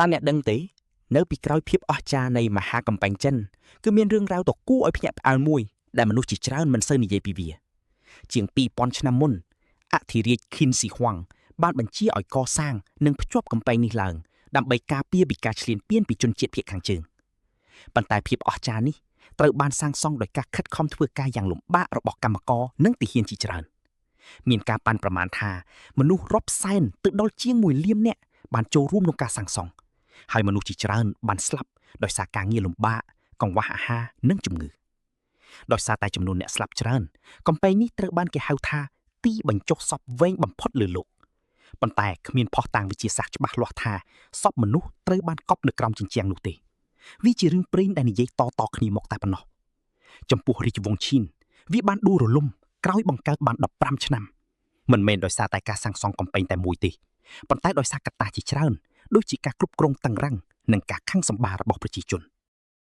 តាអ្នកដឹងទេនៅពីក្រោយភាពអស្ចារ្យនៃមហាកំពែងចិនគឺមានរឿងរ៉ាវដ៏គួរឲ្យភ្ញាក់ផ្អើលមួយដែលមនុស្សជាច្រើនមិនសូវនិយាយពីវាជាង2000ឆ្នាំមុនអធិរាជឃីនស៊ីហួងបានបញ្ជាឲ្យកសាងនិងភ្ជាប់កំពែងនេះឡើងដើម្បីការពារពីការឈ្លានពានពីជនជាតិភាគខាងជើងប៉ុន្តែភាពអស្ចារ្យនេះត្រូវបានសាងសង់ដោយការខិតខំធ្វើការយ៉ាងលំបាករបស់កម្មករនិងទាហានជាច្រើនមានការប៉ាន់ប្រមាណថាមនុស្សរាប់សែនទៅដល់ជាង1លាននាក់បានចូលរួមក្នុងការសាងសង់ហើយមនុស្សជាច្រើនបានស្លាប់ដោយសារការងារលំបាកកង្វះអាហារនិងជំងឺដោយសារតែចំនួនអ្នកស្លាប់ច្រើនកំពែងនេះត្រូវបានគេហៅថាទីបញ្ចុះសពវែងបំផុតលើលោកប៉ុន្តែគ្មានភស្តុតាងវិទ្យាសាស្ត្រច្បាស់លាស់ថាសពមនុស្សត្រូវបានកប់នៅក្រោមជញ្ជាំងនោះទេវាជារឿងព្រេងដែលនិយាយតគ្នាមកតែប៉ុណ្ណោះចំពោះរាជវង្សឈីនវាបានដួលរលំក្រោយបង្កើតបាន15ឆ្នាំមិនមែនដោយសារតែការសាងសង់កំពែងតែមួយទេប៉ុន្តែដោយសារកត្តាជាច្រើនដូចជាការគ្រប់គ្រងតឹងរ៉ឹងនិងការខឹងសម្បាររបស់ប្រជាជន